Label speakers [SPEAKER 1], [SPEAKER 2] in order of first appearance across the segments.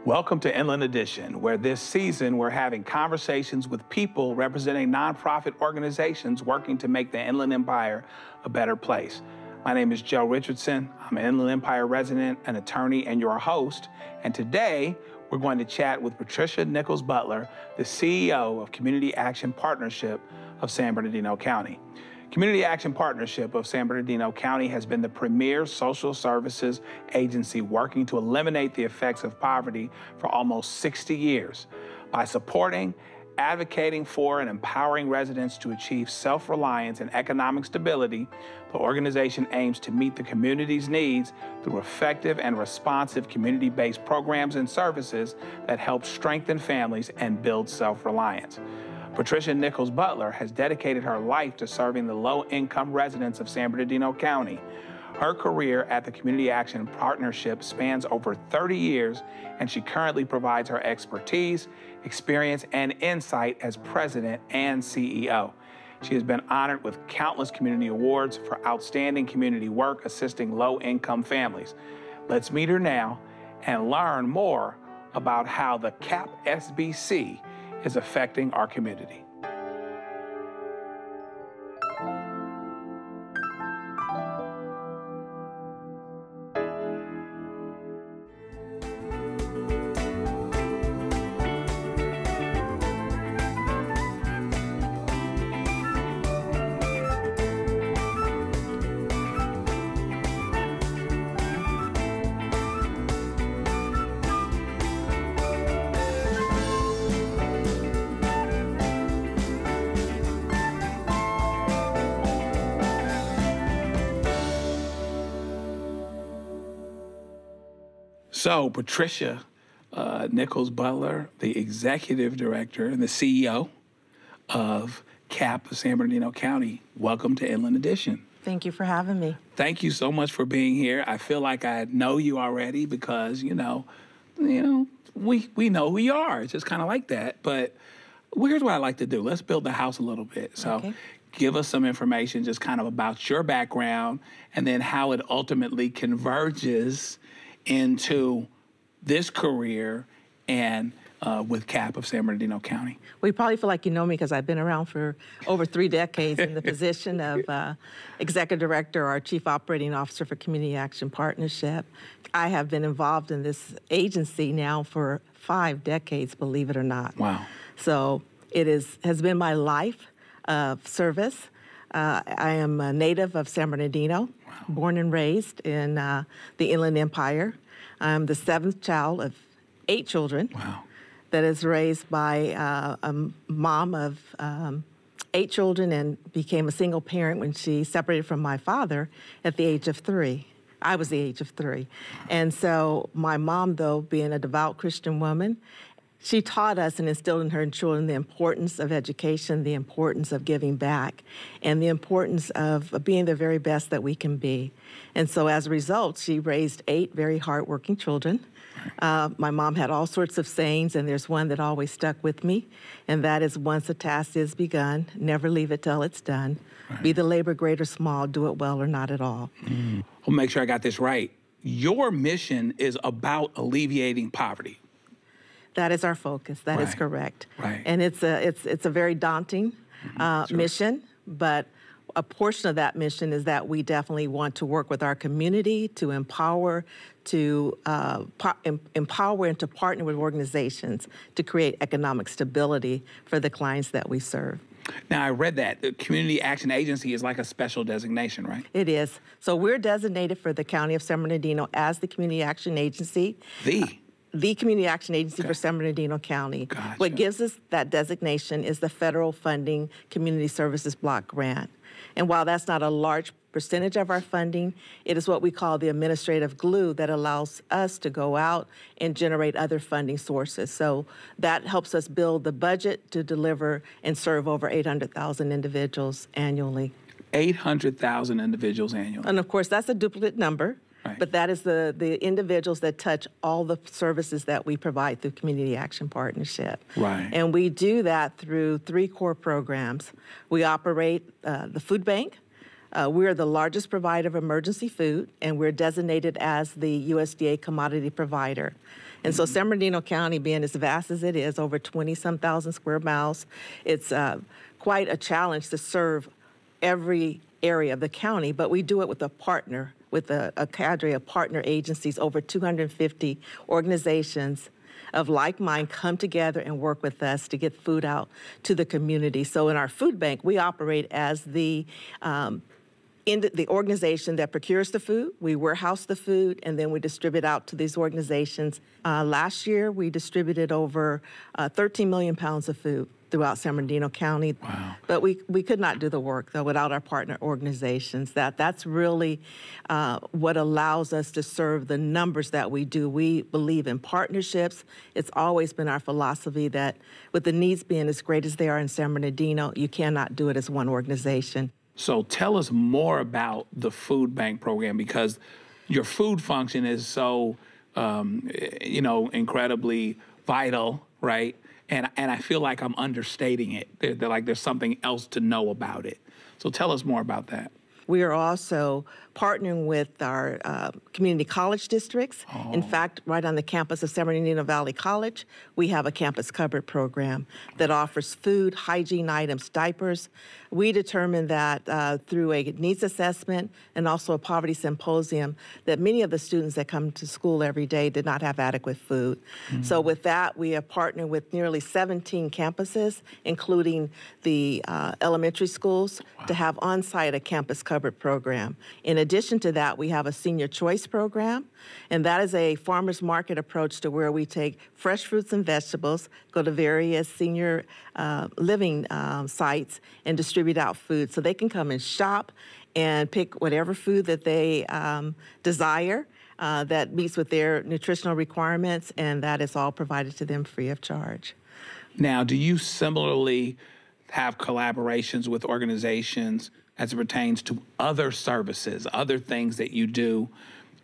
[SPEAKER 1] Welcome to Inland Edition, where this season we're having conversations with people representing nonprofit organizations working to make the Inland Empire a better place. My name is Joe Richardson. I'm an Inland Empire resident, an attorney, and your host. And today we're going to chat with Patricia Nichols Butler, the CEO of Community Action Partnership of San Bernardino County. Community Action Partnership of San Bernardino County has been the premier social services agency working to eliminate the effects of poverty for almost 60 years. By supporting, advocating for, and empowering residents to achieve self-reliance and economic stability, the organization aims to meet the community's needs through effective and responsive community-based programs and services that help strengthen families and build self-reliance. Patricia Nichols Butler has dedicated her life to serving the low-income residents of San Bernardino County. Her career at the Community Action Partnership spans over 30 years, and she currently provides her expertise, experience, and insight as president and CEO. She has been honored with countless community awards for outstanding community work assisting low-income families. Let's meet her now and learn more about how the CAP SBC is affecting our community. So, Patricia Nichols Butler, the executive director and the CEO of CAP of San Bernardino County, welcome to Inland Edition.
[SPEAKER 2] Thank you for having me.
[SPEAKER 1] Thank you so much for being here. I feel like I know you already because, we know who you are. It's just kind of like that. But here's what I like to do. Let's build the house a little bit. So. Okay. Give us some information just kind of about your background and then how it ultimately converges into this career and with CAP of San Bernardino County.
[SPEAKER 2] Well, you probably feel like you know me because I've been around for over 3 decades in the position of Executive Director or Chief Operating Officer for Community Action Partnership. I have been involved in this agency now for 5 decades, believe it or not.
[SPEAKER 1] Wow.
[SPEAKER 2] So it has been my life of service. I am a native of San Bernardino, wow. Born and raised in the Inland Empire. I'm the 7th child of 8 children.
[SPEAKER 1] Wow.
[SPEAKER 2] That is raised by a mom of 8 children and became a single parent when she separated from my father at the age of 3. I was the age of 3. And so my mom, though, being a devout Christian woman, she taught us and instilled in her children the importance of education, the importance of giving back, and the importance of being the very best that we can be. And so as a result, she raised 8 very hardworking children. My mom had all sorts of sayings, and there's one that always stuck with me, and that is, once a task is begun, never leave it till it's done. Right. Be the labor great or small, do it well or not at all.
[SPEAKER 1] I'll make sure I got this right. Your mission is about alleviating poverty.
[SPEAKER 2] That is our focus. That
[SPEAKER 1] right.
[SPEAKER 2] is correct.
[SPEAKER 1] Right.
[SPEAKER 2] And it's a very daunting sure. mission, but a portion of that mission is that we definitely want to work with our community to empower, empower and to partner with organizations to create economic stability for the clients that we serve.
[SPEAKER 1] Now, I read that the Community Action Agency is like a special designation, right?
[SPEAKER 2] It is. So we're designated for the County of San Bernardino as the Community Action Agency. The Community Action Agency for San Bernardino County.
[SPEAKER 1] Gotcha.
[SPEAKER 2] What gives us that designation is the federal funding Community Services Block Grant. And while that's not a large percentage of our funding, it is what we call the administrative glue that allows us to go out and generate other funding sources. So that helps us build the budget to deliver and serve over 800,000 individuals annually.
[SPEAKER 1] 800,000 individuals annually.
[SPEAKER 2] And of course, that's a duplicate number. Right. But that is the individuals that touch all the services that we provide through Community Action Partnership.
[SPEAKER 1] Right.
[SPEAKER 2] And we do that through 3 core programs. We operate the food bank. We're the largest provider of emergency food, and we're designated as the USDA commodity provider. And so San Bernardino County, being as vast as it is, over 20-some thousand square miles, it's quite a challenge to serve every area of the county, but we do it with a partner, with a cadre of partner agencies. Over 250 organizations of like mind come together and work with us to get food out to the community. So in our food bank, we operate as the organization that procures the food, we warehouse the food, and then we distribute out to these organizations. Last year, we distributed over 13 million pounds of food throughout San Bernardino County.
[SPEAKER 1] Wow.
[SPEAKER 2] But we could not do the work, though, without our partner organizations. That's really what allows us to serve the numbers that we do. We believe in partnerships. It's always been our philosophy that with the needs being as great as they are in San Bernardino, you cannot do it as one organization.
[SPEAKER 1] So tell us more about the food bank program, because your food function is so, incredibly vital, right? And I feel like I'm understating it. There's something else to know about it. So tell us more about that.
[SPEAKER 2] We are also partnering with our community college districts. In fact, right on the campus of San Bernardino Valley College, we have a campus cupboard program that offers food, hygiene items, diapers. We determined that through a needs assessment and also a poverty symposium that many of the students that come to school every day did not have adequate food. So with that, we have partnered with nearly 17 campuses, including the elementary schools, to have on-site a campus cupboard program. In addition to that, we have a senior choice program, and that is a farmer's market approach to where we take fresh fruits and vegetables, go to various senior living sites, and distribute out food so they can come and shop and pick whatever food that they desire that meets with their nutritional requirements, and that is all provided to them free of charge.
[SPEAKER 1] Now, do you similarly have collaborations with organizations as it pertains to other services, other things that you do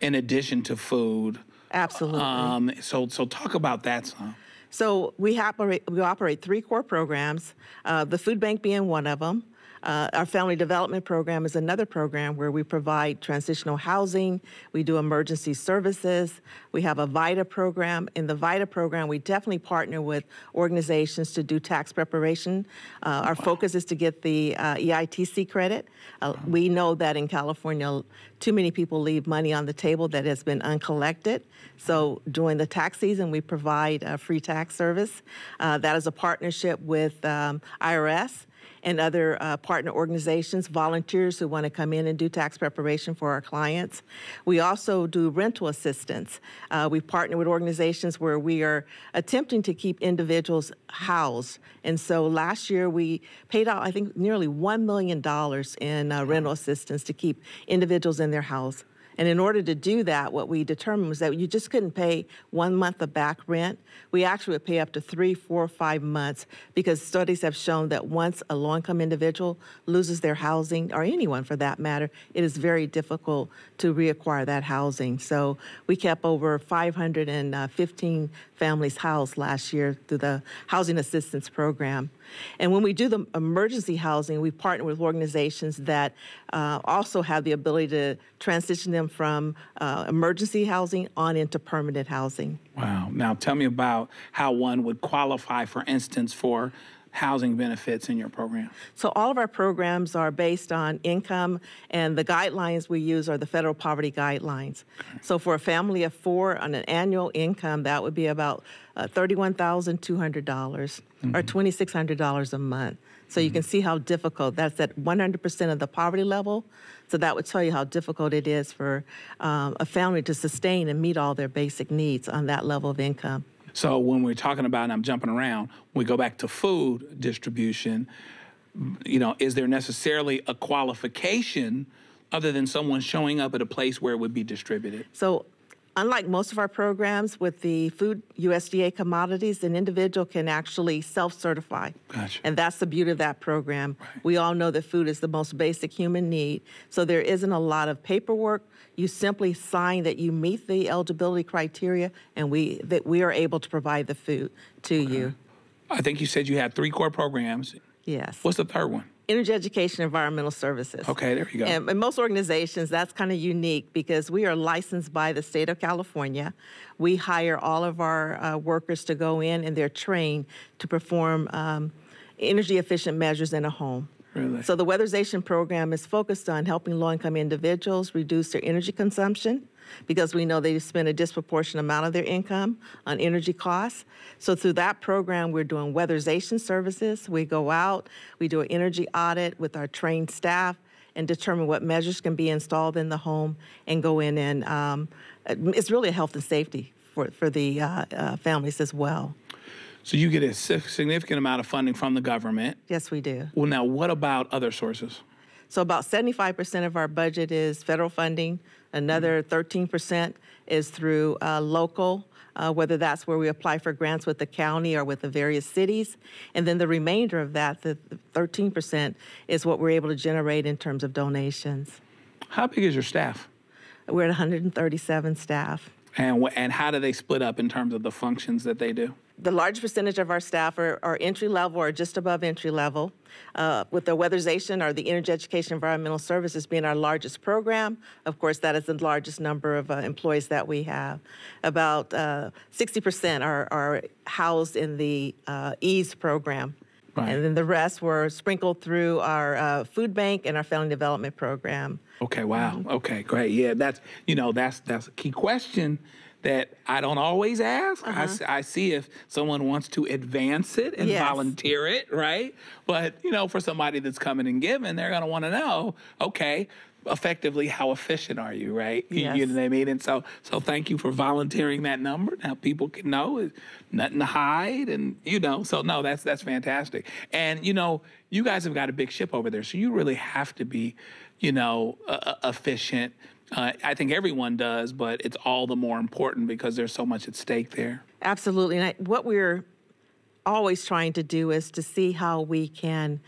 [SPEAKER 1] in addition to food?
[SPEAKER 2] Absolutely.
[SPEAKER 1] So talk about that some.
[SPEAKER 2] So we operate 3 core programs, the food bank being one of them. Our family development program is another program where we provide transitional housing. We do emergency services. We have a VITA program. In the VITA program, we definitely partner with organizations to do tax preparation. Our focus is to get the EITC credit. We know that in California, too many people leave money on the table that has been uncollected. So during the tax season, we provide a free tax service. That is a partnership with IRS and other partner organizations, volunteers who want to come in and do tax preparation for our clients. We also do rental assistance. We partner with organizations where we are attempting to keep individuals housed. And so last year we paid out, I think, nearly $1 million in rental assistance to keep individuals in their house. And in order to do that, what we determined was that you just couldn't pay 1 month of back rent. We actually would pay up to 3, 4, 5 months, because studies have shown that once a low-income individual loses their housing, or anyone for that matter, it is very difficult to reacquire that housing. So we kept over 515 families housed last year through the Housing Assistance Program. And when we do the emergency housing, we partner with organizations that also have the ability to transition them from emergency housing on into permanent housing.
[SPEAKER 1] Wow. Now tell me about how one would qualify, for instance, for housing benefits in your program.
[SPEAKER 2] So all of our programs are based on income, and the guidelines we use are the federal poverty guidelines. Okay. So for a family of 4 on an annual income, that would be about $31,200 or $2,600 a month. So you can see how difficult, that's at 100% of the poverty level. So that would tell you how difficult it is for a family to sustain and meet all their basic needs on that level of income.
[SPEAKER 1] So when we're talking about, and I'm jumping around, when we go back to food distribution, is there necessarily a qualification other than someone showing up at a place where it would be distributed?
[SPEAKER 2] So unlike most of our programs with the food USDA commodities, an individual can actually self-certify.
[SPEAKER 1] Gotcha.
[SPEAKER 2] And that's the beauty of that program. Right. We all know that food is the most basic human need, so there isn't a lot of paperwork. You simply sign that you meet the eligibility criteria, and we are able to provide the food to you.
[SPEAKER 1] I think you said you had 3 core programs.
[SPEAKER 2] Yes.
[SPEAKER 1] What's the third one?
[SPEAKER 2] Energy Education Environmental Services.
[SPEAKER 1] Okay, there you go.
[SPEAKER 2] And in most organizations, that's kind of unique because we are licensed by the state of California. We hire all of our workers to go in, and they're trained to perform energy efficient measures in a home.
[SPEAKER 1] Really?
[SPEAKER 2] So the weatherization program is focused on helping low-income individuals reduce their energy consumption because we know they spend a disproportionate amount of their income on energy costs. So through that program, we're doing weatherization services. We go out, we do an energy audit with our trained staff and determine what measures can be installed in the home and go in and it's really a health and safety for the families as well.
[SPEAKER 1] So you get a significant amount of funding from the government.
[SPEAKER 2] Yes, we do.
[SPEAKER 1] Well, now what about other sources?
[SPEAKER 2] So about 75% of our budget is federal funding. Another 13% is through local, whether that's where we apply for grants with the county or with the various cities. And then the remainder of that, the 13%, is what we're able to generate in terms of donations.
[SPEAKER 1] How big is your staff?
[SPEAKER 2] We're at 137 staff.
[SPEAKER 1] And how do they split up in terms of the functions that they do?
[SPEAKER 2] The large percentage of our staff are entry level or just above entry level. With the weatherization or the Energy Education Environmental Services being our largest program, of course, that is the largest number of employees that we have. About 60% are housed in the EASE program. Right. And then the rest were sprinkled through our food bank and our family development program.
[SPEAKER 1] Okay, wow. Okay, great. Yeah, that's a key question that I don't always ask. I see if someone wants to advance it and volunteer it, right? But, for somebody that's coming and giving, they're going to want to know, okay, effectively, how efficient are you, right?
[SPEAKER 2] Yes.
[SPEAKER 1] You know what I mean? And so thank you for volunteering that number. Now people can know it's nothing to hide, and so no, that's fantastic. And you guys have got a big ship over there, so you really have to be, efficient. I think everyone does, but it's all the more important because there's so much at stake there.
[SPEAKER 2] Absolutely. And what we're always trying to do is to see how we can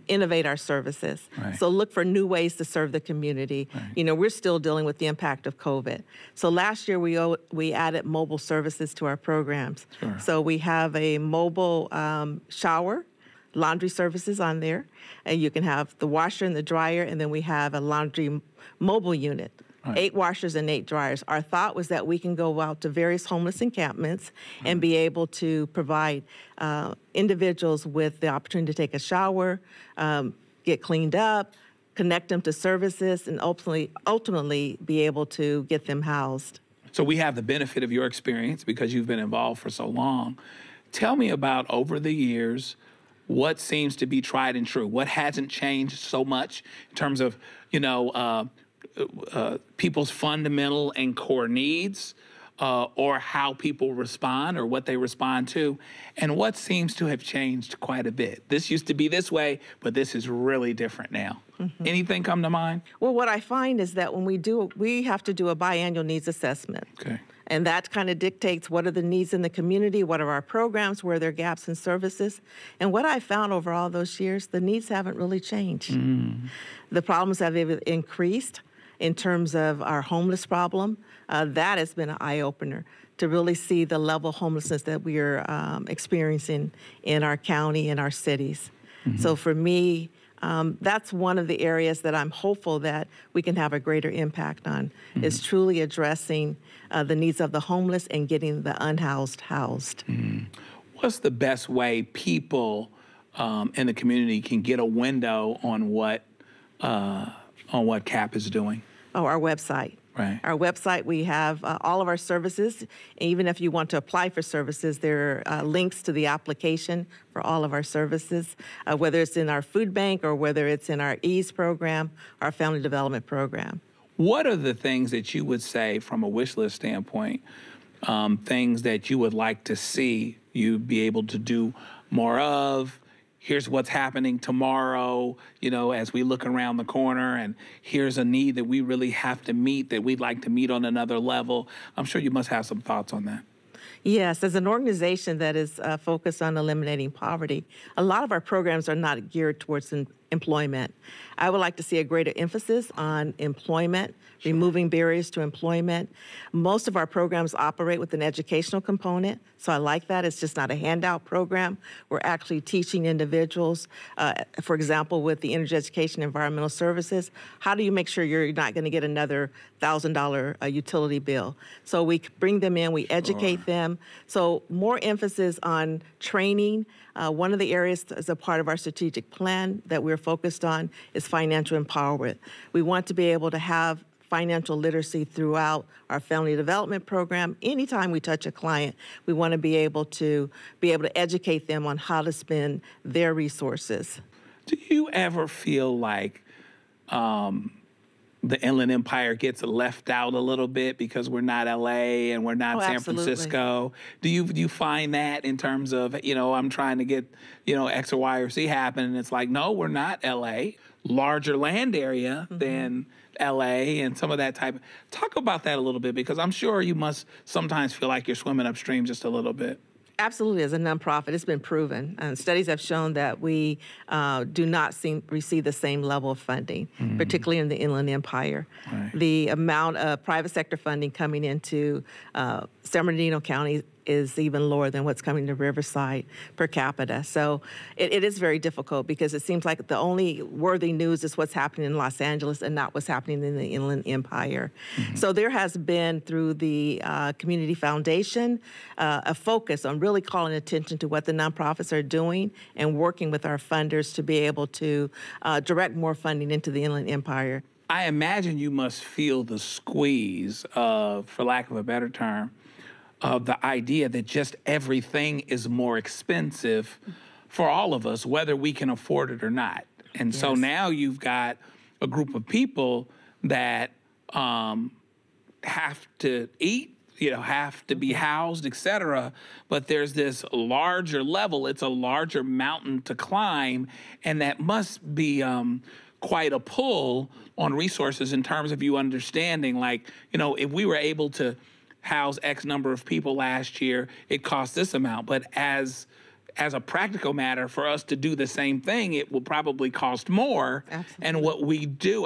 [SPEAKER 2] innovate our services.
[SPEAKER 1] Right.
[SPEAKER 2] So look for new ways to serve the community. Right. We're still dealing with the impact of COVID. So last year we added mobile services to our programs.
[SPEAKER 1] Sure.
[SPEAKER 2] So we have a mobile shower, laundry services on there, and you can have the washer and the dryer, and then we have a laundry mobile unit. Right. 8 washers and 8 dryers. Our thought was that we can go out to various homeless encampments and be able to provide individuals with the opportunity to take a shower, get cleaned up, connect them to services, and ultimately be able to get them housed.
[SPEAKER 1] So we have the benefit of your experience because you've been involved for so long. Tell me about, over the years, what seems to be tried and true? What hasn't changed so much in terms of, people's fundamental and core needs, or how people respond or what they respond to, and what seems to have changed quite a bit? This used to be this way, but this is really different now. Mm-hmm. Anything come to mind?
[SPEAKER 2] Well, what I find is that when we have to do a biannual needs assessment. Okay. And that kind of dictates what are the needs in the community, what are our programs, where are there gaps in services. And what I found over all those years, the needs haven't really changed. Mm. The problems have increased in terms of our homeless problem. That has been an eye-opener to really see the level of homelessness that we are experiencing in our county and our cities. Mm-hmm. So for me, that's one of the areas that I'm hopeful that we can have a greater impact on, is truly addressing the needs of the homeless and getting the unhoused housed.
[SPEAKER 1] What's the best way people in the community can get a window on what CAP is doing?
[SPEAKER 2] Oh, our website.
[SPEAKER 1] Right.
[SPEAKER 2] Our website, we have all of our services. Even if you want to apply for services, there are links to the application for all of our services, whether it's in our food bank or whether it's in our EASE program, our family development program.
[SPEAKER 1] What are the things that you would say from a wish list standpoint, things that you would like to see you be able to do more of? Here's what's happening tomorrow, as we look around the corner, and here's a need that we really have to meet, that we'd like to meet on another level. I'm sure you must have some thoughts on that.
[SPEAKER 2] Yes, as an organization that is focused on eliminating poverty, a lot of our programs are not geared towards employment. I would like to see a greater emphasis on employment, removing barriers to employment. Most of our programs operate with an educational component, so I like that. It's just not a handout program. We're actually teaching individuals, for example, with the Energy Education Environmental Services, how do you make sure you're not going to get another $1,000 utility bill? So we bring them in, we educate them. So more emphasis on training. One of the areas as a part of our strategic plan that we're focused on is financial empowerment. We want to be able to have financial literacy throughout our family development program. Anytime we touch a client, we want to be able to educate them on how to spend their resources.
[SPEAKER 1] Do you ever feel like the Inland Empire gets left out a little bit because we're not LA and we're not San Francisco? Do you find that in terms of, I'm trying to get, X or Y or Z happen, and it's like, no, we're not LA. Larger land area than LA and some of that type. Talk about that a little bit, because I'm sure you must sometimes feel like you're swimming upstream just a little bit.
[SPEAKER 2] Absolutely. As a nonprofit, it's been proven. Studies have shown that we do not receive the same level of funding, particularly in the Inland Empire. Right. The amount of private sector funding coming into San Bernardino County is even lower than what's coming to Riverside per capita. So it is very difficult, because it seems like the only worthy news is what's happening in Los Angeles and not what's happening in the Inland Empire. So there has been, through the Community Foundation, a focus on really calling attention to what the nonprofits are doing and working with our funders to be able to direct more funding into the Inland Empire.
[SPEAKER 1] I imagine you must feel the squeeze of, for lack of a better term, of the idea that just everything is more expensive for all of us, whether we can afford it or not. And so now you've got a group of people that have to eat, have to be housed, et cetera. But there's this larger level. It's a larger mountain to climb, and that must be quite a pull on resources in terms of you understanding, like, if we were able to house X number of people last year, it cost this amount. But as a practical matter, for us to do the same thing, it will probably cost more. Absolutely. And what we do,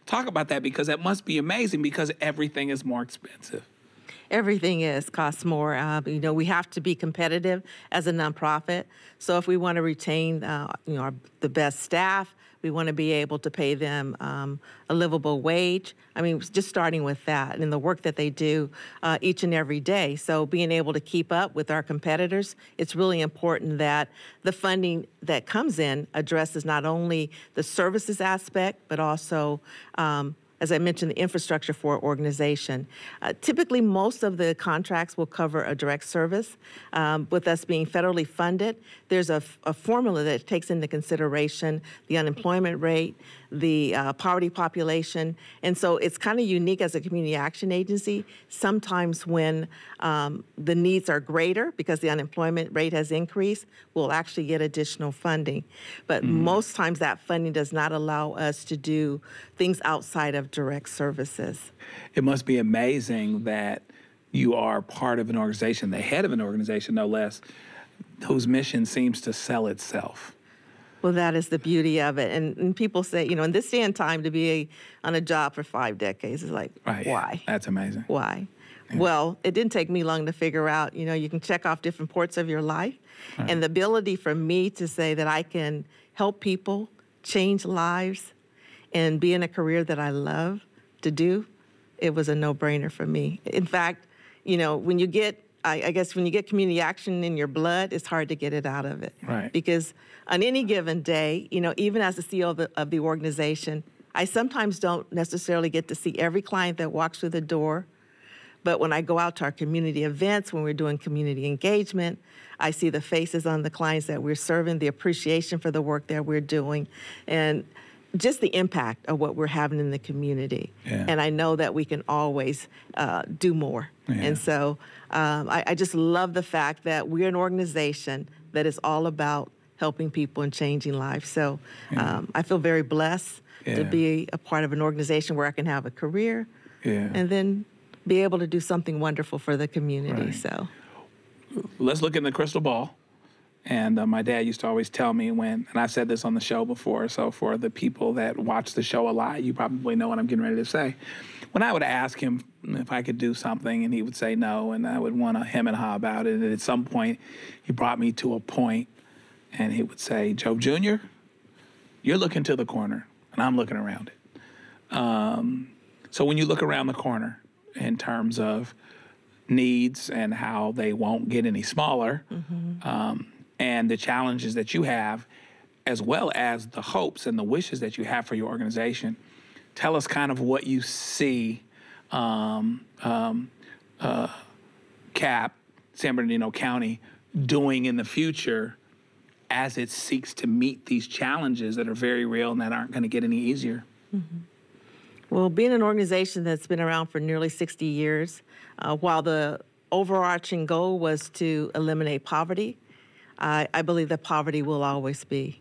[SPEAKER 1] talk about that, because that must be amazing, because everything is more expensive.
[SPEAKER 2] Everything costs more. We have to be competitive as a nonprofit. So if we want to retain, the best staff, we want to be able to pay them a livable wage. Just starting with that and the work that they do each and every day. So being able to keep up with our competitors, it's really important that the funding that comes in addresses not only the services aspect, but also as I mentioned, the infrastructure for our organization. Typically, most of the contracts will cover a direct service. With us being federally funded, there's a formula that takes into consideration the unemployment rate, the poverty population. And so it's kind of unique as a community action agency. Sometimes when the needs are greater because the unemployment rate has increased, we'll actually get additional funding. But most times that funding does not allow us to do things outside of direct services.
[SPEAKER 1] It must be amazing that you are part of an organization, the head of an organization, no less, whose mission seems to sell itself.
[SPEAKER 2] Well, that is the beauty of it. And people say, in this day and time, to be on a job for 5 decades is like,
[SPEAKER 1] right,
[SPEAKER 2] why?
[SPEAKER 1] Yeah. That's amazing.
[SPEAKER 2] Why? Yeah. Well, it didn't take me long to figure out, you can check off different parts of your life. Right. And the ability for me to say that I can help people, change lives, and be in a career that I love to do, it was a no-brainer for me. In fact, when you get, I guess when you get community action in your blood, it's hard to get it out of it.
[SPEAKER 1] Right.
[SPEAKER 2] Because on any given day, even as the CEO of the organization, I sometimes don't necessarily get to see every client that walks through the door. But when I go out to our community events, when we're doing community engagement, I see the faces on the clients that we're serving, the appreciation for the work that we're doing, and just the impact of what we're having in the community. Yeah. And I know that we can always do more. Yeah. And so I just love the fact that we're an organization that is all about helping people and changing lives. So I feel very blessed to be a part of an organization where I can have a career and then be able to do something wonderful for the community. Right. So
[SPEAKER 1] let's look in the crystal ball And my dad used to always tell me and I've said this on the show before, so for the people that watch the show a lot, you probably know what I'm getting ready to say. When I would ask him if I could do something and he would say no, and I would want to hem and haw about it, and at some point he brought me to a point and he would say, Joe Jr., you're looking to the corner and I'm looking around it. So when you look around the corner in terms of needs and how they won't get any smaller, and the challenges that you have, as well as the hopes and the wishes that you have for your organization, tell us kind of what you see CAP, San Bernardino County, doing in the future as it seeks to meet these challenges that are very real and that aren't going to get any easier.
[SPEAKER 2] Well, being an organization that's been around for nearly 60 years, while the overarching goal was to eliminate poverty, I believe that poverty will always be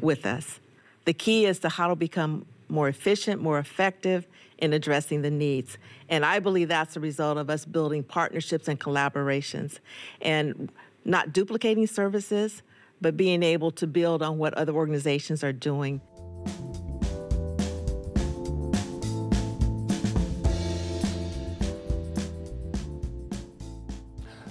[SPEAKER 2] with us. The key is to how to become more efficient, more effective in addressing the needs. And I believe that's a result of us building partnerships and collaborations and not duplicating services, but being able to build on what other organizations are doing.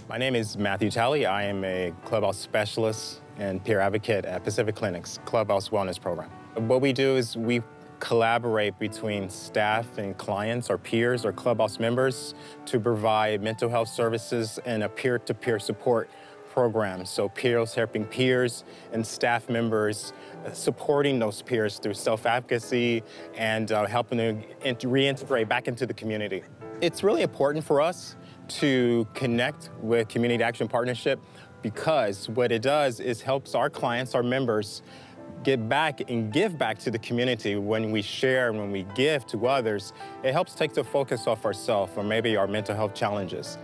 [SPEAKER 3] My name is Matthew Talley. I am a Clubhouse specialist and peer advocate at Pacific Clinic's Clubhouse Wellness Program. What we do is we collaborate between staff and clients or peers or Clubhouse members to provide mental health services and a peer-to-peer support program. So peers helping peers and staff members supporting those peers through self-advocacy and helping them reintegrate back into the community. It's really important for us to connect with Community Action Partnership because what it does is helps our clients, our members, get back and give back to the community. When we share and when we give to others, it helps take the focus off ourselves or maybe our mental health challenges.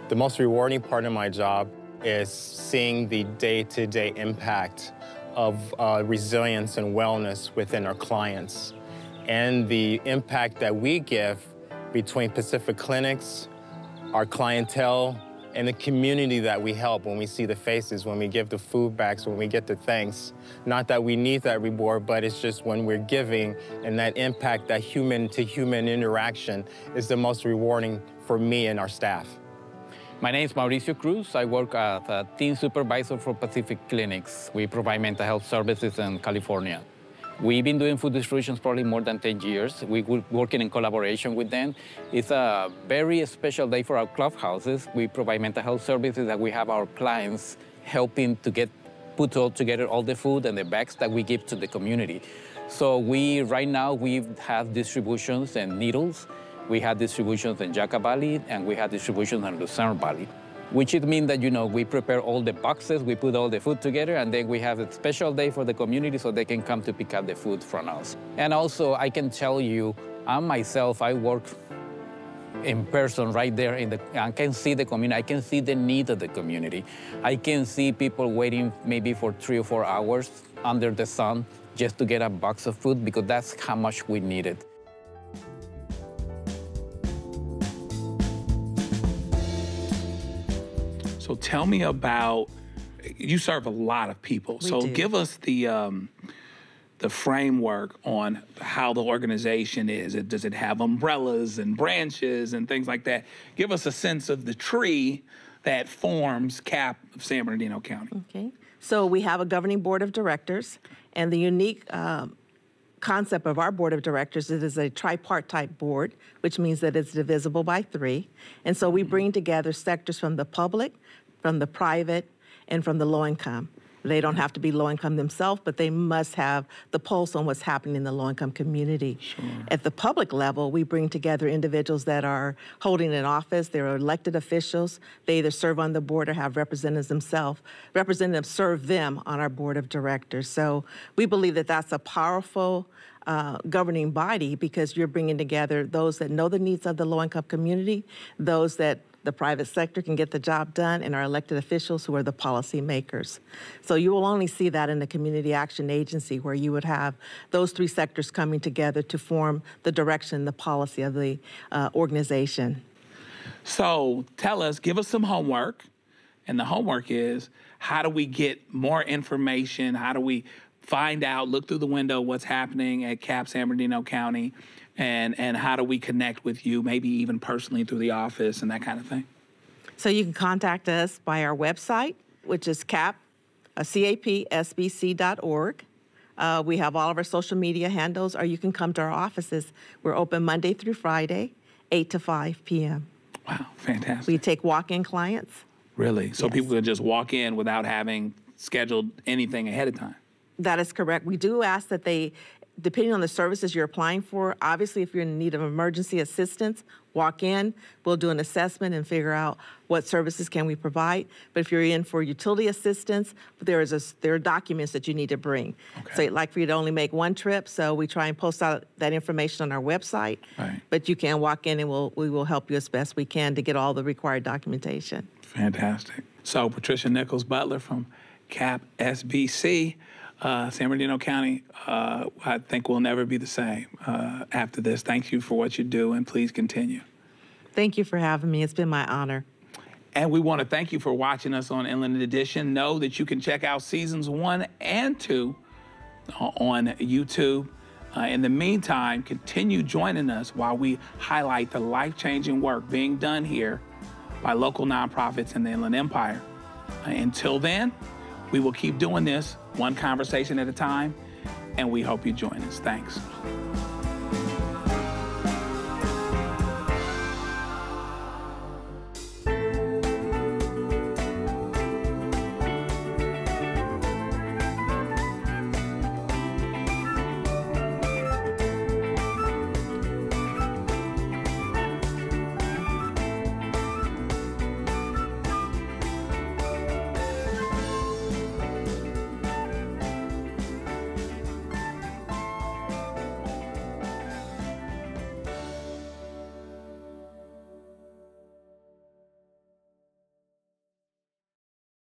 [SPEAKER 3] The most rewarding part of my job is seeing the day-to-day impact of resilience and wellness within our clients and the impact that we give between Pacific Clinics, our clientele, and the community that we help when we see the faces, when we give the food bags, when we get the thanks. Not that we need that reward, but it's just when we're giving and that impact, that human-to-human interaction is the most rewarding for me and our staff.
[SPEAKER 4] My name is Mauricio Cruz. I work as a team supervisor for Pacific Clinics. We provide mental health services in California. We've been doing food distributions probably more than 10 years. We're working in collaboration with them. It's a very special day for our clubhouses. We provide mental health services that we have our clients helping to put all together all the food and the bags that we give to the community. So right now we have distributions and needles. We have distributions in Jaca Valley and we have distributions in Lucerne Valley. Which it means that, we prepare all the boxes, we put all the food together, and then we have a special day for the community so they can come to pick up the food from us. And also, I can tell you, I work in person right there I can see the community, I can see the need of the community. I can see people waiting maybe for 3 or 4 hours under the sun just to get a box of food because that's how much we need it.
[SPEAKER 1] So tell me about, you serve a lot of people. So give us the framework on how the organization is. Does it have umbrellas and branches and things like that? Give us a sense of the tree that forms CAP of San Bernardino County.
[SPEAKER 2] Okay. So we have a governing board of directors, and the unique concept of our board of directors is a tripartite board, which means that it's divisible by 3. And so we bring together sectors from the public, from the private, and from the low income. They don't have to be low income themselves, but they must have the pulse on what's happening in the low income community.
[SPEAKER 1] Sure.
[SPEAKER 2] At the public level, we bring together individuals that are holding an office. They're elected officials. They either serve on the board or have representatives themselves. Representatives serve them on our board of directors. So we believe that that's a powerful governing body because you're bringing together those that know the needs of the low income community, those that the private sector can get the job done, and our elected officials who are the policy makers. So you will only see that in the Community Action Agency where you would have those 3 sectors coming together to form the direction, the policy of the organization.
[SPEAKER 1] So tell us, give us some homework And the homework is, how do we get more information? How do we find out, look through the window what's happening at CAP San Bernardino County, and how do we connect with you, maybe even personally through the office and that kind of thing?
[SPEAKER 2] So you can contact us by our website, which is capsbc.org. We have all of our social media handles, or you can come to our offices. We're open Monday through Friday, 8 to 5 p.m.
[SPEAKER 1] Wow, fantastic.
[SPEAKER 2] We take walk-in clients.
[SPEAKER 1] Really? So
[SPEAKER 2] Yes.
[SPEAKER 1] people can just walk in without having scheduled anything ahead of time?
[SPEAKER 2] That is correct. We do ask that they, depending on the services you're applying for, obviously if you're in need of emergency assistance, walk in, we'll do an assessment and figure out what services can we provide. But if you're in for utility assistance, there are documents that you need to bring.
[SPEAKER 1] Okay.
[SPEAKER 2] So I'd like for you to only make one trip, so we try and post out that information on our website.
[SPEAKER 1] Right.
[SPEAKER 2] But you can walk in and we will help you as best we can to get all the required documentation.
[SPEAKER 1] Fantastic. So Patricia Nichols Butler from CAP SBC, San Bernardino County, I think we'll never be the same after this. Thank you for what you do, and please continue.
[SPEAKER 2] Thank you for having me. It's been my honor.
[SPEAKER 1] And we want to thank you for watching us on Inland Edition. Know that you can check out seasons 1 and 2 on YouTube. In the meantime, continue joining us while we highlight the life-changing work being done here by local nonprofits in the Inland Empire. Until then, we will keep doing this one conversation at a time, and we hope you join us. Thanks.